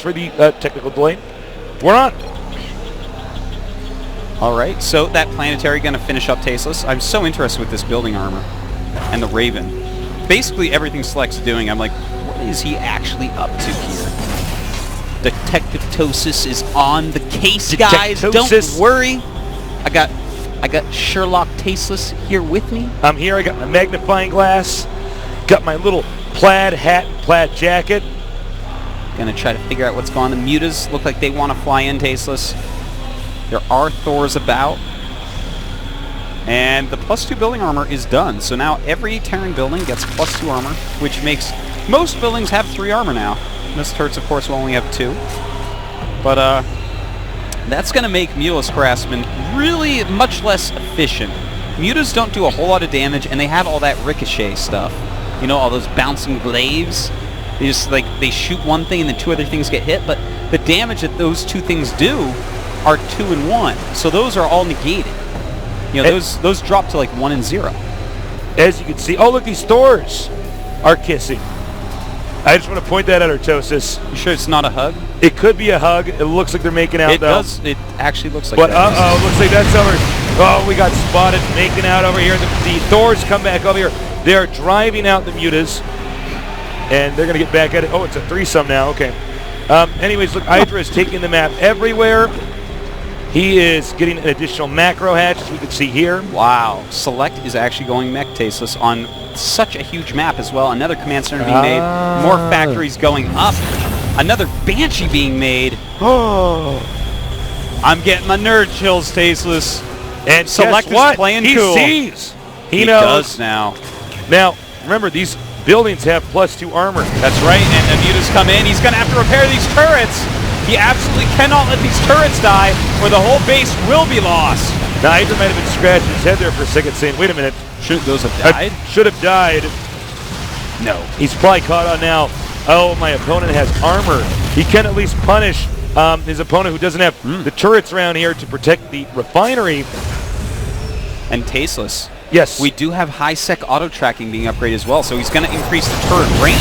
for the technical delay. We're on. All right, so that planetary going to finish up Tasteless. I'm so interested with this building armor and the Raven. Basically everything Select's doing, I'm like, what is he actually up to here? Detective Tosis is on the case, guys. Don't worry. I got Sherlock Tasteless here with me. I'm here. I got my magnifying glass. Got my little plaid hat and plaid jacket. Gonna try to figure out what's going on. The Mutas look like they want to fly in Tasteless. There are Thors about. And the +2 building armor is done. So now every Terran building gets +2 armor, which makes most buildings have 3 armor now. This turrets, of course, will only have 2. But that's going to make Mutas Harassment really much less efficient. Mutas don't do a whole lot of damage, and they have all that ricochet stuff. You know, all those bouncing glaives. They just, like, they shoot one thing and then 2 other things get hit, but the damage that those 2 things do are 2 and 1. So those are all negated. You know, those drop to like 1 and 0. As you can see, oh look, these Thors are kissing. I just want to point that out, Artosis. You sure it's not a hug? It could be a hug. It looks like they're making out, though. It actually looks like but, that. But, looks like that's over. Oh, we got spotted making out over here. The Thors come back over here. They're driving out the Mutas. And they're going to get back at it. Oh, it's a threesome now. Okay. Anyways, look, EGIdra is taking the map everywhere. He is getting an additional macro hatch, as we can see here. Wow. Select is actually going mech Tasteless on such a huge map as well. Another command center being made. More factories going up. Another Banshee being made. Oh. I'm getting my nerd chills, Tasteless. And Select is playing cool. He sees. He knows. does now. Now, remember, these buildings have +2 armor. That's right, and the Mutas come in. He's going to have to repair these turrets. He absolutely cannot let these turrets die, or the whole base will be lost. Now, EGIdra might have been scratching his head there for a second, saying, wait a minute. Should those have died? Should have died. No. He's probably caught on now. Oh, my opponent has armor. He can at least punish his opponent who doesn't have the turrets around here to protect the refinery. And Tasteless. Yes. We do have high-sec auto-tracking being upgraded as well, so he's going to increase the turret range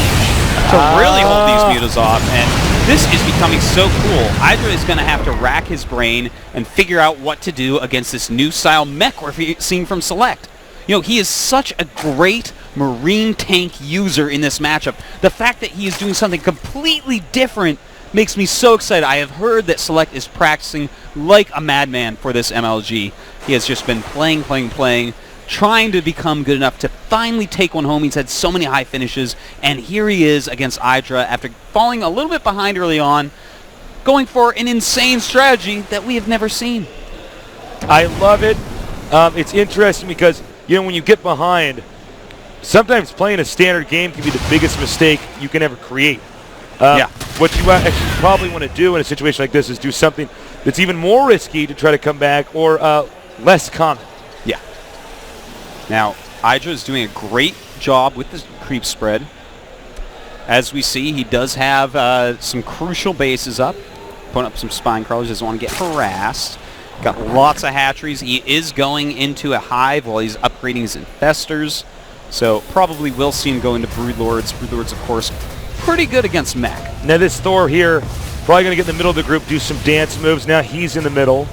to really hold these Mutas off, and this is becoming so cool. EGIdra is going to have to rack his brain and figure out what to do against this new style mech we're seeing from Select. You know, he is such a great marine tank user in this matchup. The fact that he is doing something completely different makes me so excited. I have heard that Select is practicing like a madman for this MLG. He has just been playing, trying to become good enough to finally take one home. He's had so many high finishes, and here he is against EGIdra after falling a little bit behind early on, going for an insane strategy that we have never seen. I love it. It's interesting because, you know, when you get behind, sometimes playing a standard game can be the biggest mistake you can ever create. What you actually probably want to do in a situation like this is do something that's even more risky to try to come back, or less common. Yeah. Now, EGIdra is doing a great job with the creep spread. As we see, he does have some crucial bases up. Putting up some spine crawlers, doesn't want to get harassed. Got lots of hatcheries. He is going into a hive while he's upgrading his infestors. So probably will see him go into Broodlords. Broodlords, of course, pretty good against mech. Now this Thor here, probably going to get in the middle of the group, do some dance moves. Now he's in the middle.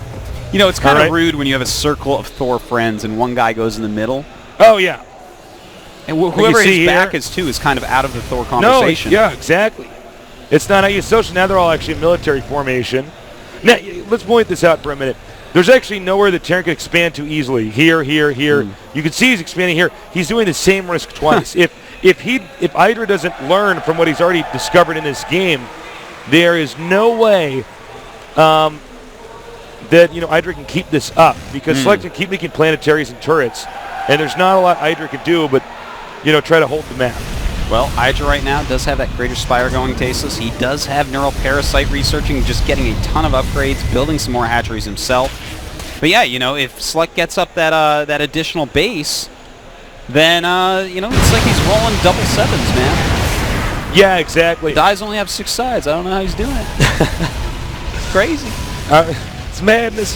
You know, it's kind of rude when you have a circle of Thor friends and one guy goes in the middle. Oh, yeah. And whoever his back is to is kind of out of the Thor conversation. No, yeah, exactly. It's not how you social. Now they're all actually in military formation. Now, let's point this out for a minute. There's actually nowhere that Terran can expand to easily. Here. You can see he's expanding here. He's doing the same risk twice. If EGIdra doesn't learn from what he's already discovered in this game, there is no way that, you know, EGIdra can keep this up, because Select can keep making planetaries and turrets, and there's not a lot EGIdra can do but, you know, try to hold the map. Well, EGIdra right now does have that Greater Spire going, Tasteless. He does have Neural Parasite researching, just getting a ton of upgrades, building some more hatcheries himself. But yeah, you know, if Select gets up that additional base, then, you know, it's like he's rolling double sevens, man. Yeah, exactly. Dies only have 6 sides. I don't know how he's doing it. It's crazy. It's madness.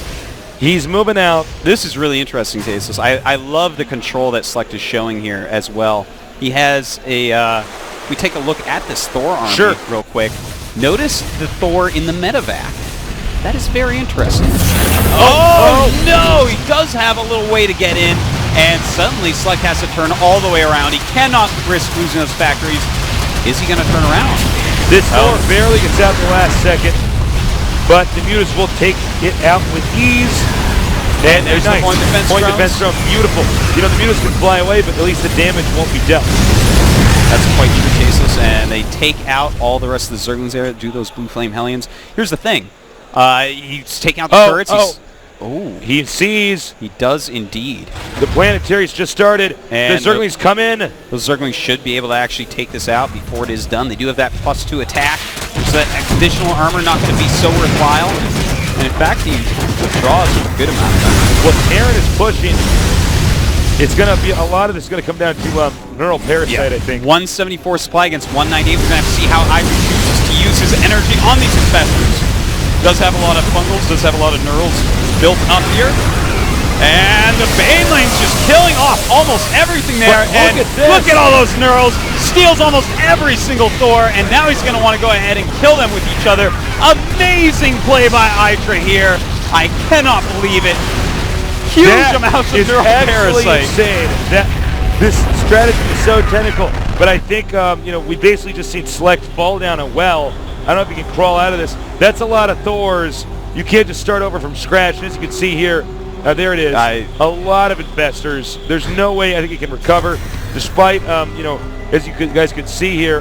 He's moving out. This is really interesting, Tasteless. I love the control that Select is showing here as well. He has a, we take a look at this Thor army real quick. Notice the Thor in the medevac. That is very interesting. Oh, no! He does have a little way to get in, and suddenly Select has to turn all the way around. He cannot risk losing those factories. Is he going to turn around? This Thor barely gets out in the last second, but the Mutas will take it out with ease. And there's nice. the point defense drone. Beautiful. You know, the Mutas can fly away, but at least the damage won't be dealt. That's quite true, Tasteless, and they take out all the rest of the Zerglings there, do those Blue Flame Hellions. Here's the thing. He's taking out the turrets. He sees. He does indeed. The Planetary's just started. And the Zerglings come in. Those Zerglings should be able to actually take this out before it is done. They do have that +2 attack, so that additional armor not going to be so worthwhile. And in fact, he withdraws a good amount of time. Well, Terran is pushing. It's going to be a lot of this is going to come down to Neural Parasite, I think. 174 supply against 198. We're going to have to see how Idra chooses to use his energy on these infestors. Does have a lot of fungals, does have a lot of neurals built up here. And the Baneling's just killing off almost everything there. But look at all those neurals. Steals almost every single Thor, and now he's going to want to go ahead and kill them with each other. Amazing play by Idra here. I cannot believe it. Huge amounts of neural parasite. Insane. This strategy is so technical, but I think you know, we basically just seen Select fall down a well. I don't know if he can crawl out of this. That's a lot of Thors. You can't just start over from scratch. And as you can see here, there it is. A lot of infestors. There's no way I think he can recover, despite you know, as you guys can see here,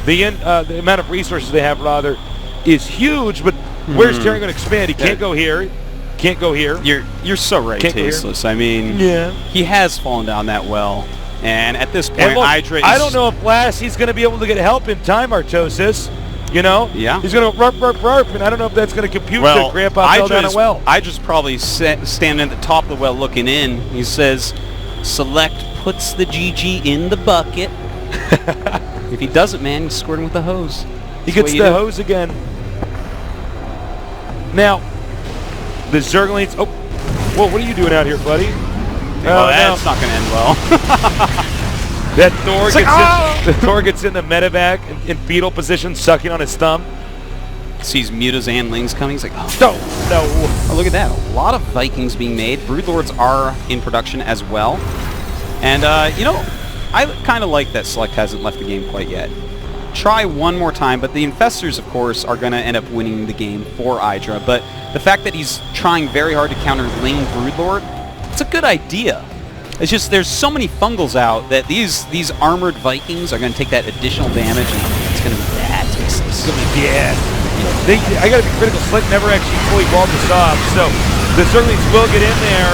the amount of resources they have rather is huge. But where's Terran going to expand? He can't go here. Can't go here. You're so right, Tasteless. I mean, he has fallen down that well. And at this point, look, Idra is... I don't know if Lassie's going to be able to get help in time, Artosis. You know? Yeah. He's going to rurp, and I don't know if that's going to compute that Grandpa fell down a well. Idra's probably standing at the top of the well looking in. He says, Select puts the GG in the bucket. If he doesn't, man, he's squirting with the hose. He gets the hose again. Now, the Zerglings... Oh, whoa, what are you doing out here, buddy? Well, that's not going to end well. That Thor gets in the medevac in fetal position, sucking on his thumb. Sees Mutas and Lings coming. He's like, oh, no. Oh, look at that. A lot of Vikings being made. Broodlords are in production as well. And, you know, I kind of like that Select hasn't left the game quite yet. Try one more time, but the Infestors, of course, are going to end up winning the game for Idra. But the fact that he's trying very hard to counter Ling Broodlord, it's a good idea. It's just there's so many fungals out that these armored Vikings are going to take that additional damage, and it's going to be bad. Tasteless. It's going to be bad. I got to be critical. Select never actually fully walled this off, so the Zerglings will get in there.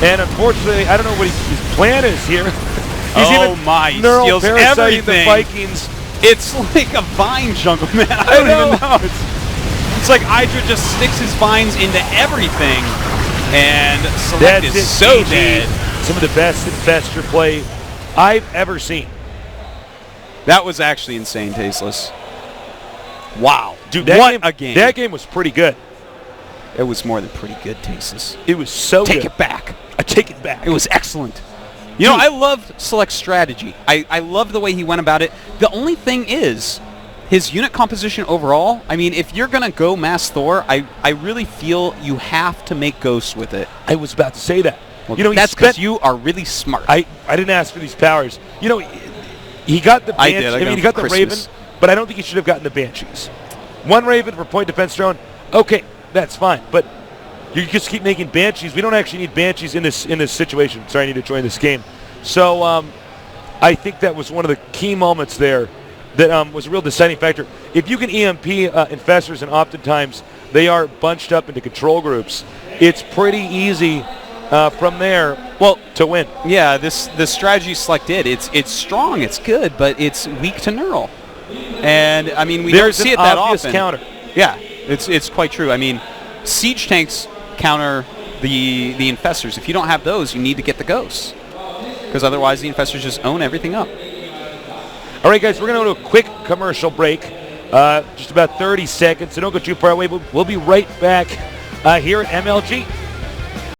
And unfortunately, I don't know what his plan is here. He's he steals everything. The Vikings. It's like a vine jungle, man. I don't even know. It's like Idra just sticks his vines into everything. And Select is so dead. Some of the best infestor play I've ever seen. That was actually insane, Tasteless. Wow. Dude, what a game. That game was pretty good. It was more than pretty good, Tasteless. It was so good. Take it back. I take it back. It was excellent. You know, I loved Select's strategy. I loved the way he went about it. The only thing is, his unit composition overall, I mean, if you're going to go Mass Thor, I really feel you have to make Ghosts with it. I was about to say that. Well, you know, that's because you are really smart. I didn't ask for these powers. You know, he got the Banshee. I mean, he got the Raven, but I don't think he should have gotten the Banshees. One Raven for point defense drone. Okay, that's fine. But you just keep making Banshees. We don't actually need Banshees in this situation. Sorry, I need to join this game. So I think that was one of the key moments there that was a real deciding factor. If you can EMP infestors, and oftentimes they are bunched up into control groups, it's pretty easy from there to win. Yeah, this strategy Select did. It's strong, it's good, but it's weak to neural. And I mean, we don't see it that often. Counter. Yeah, it's quite true. I mean, siege tanks counter the infestors. If you don't have those, you need to get the ghosts, because otherwise the infestors just own everything up. All right, guys, we're going to go to a quick commercial break, just about 30 seconds, so don't go too far away. We'll be right back here at MLG.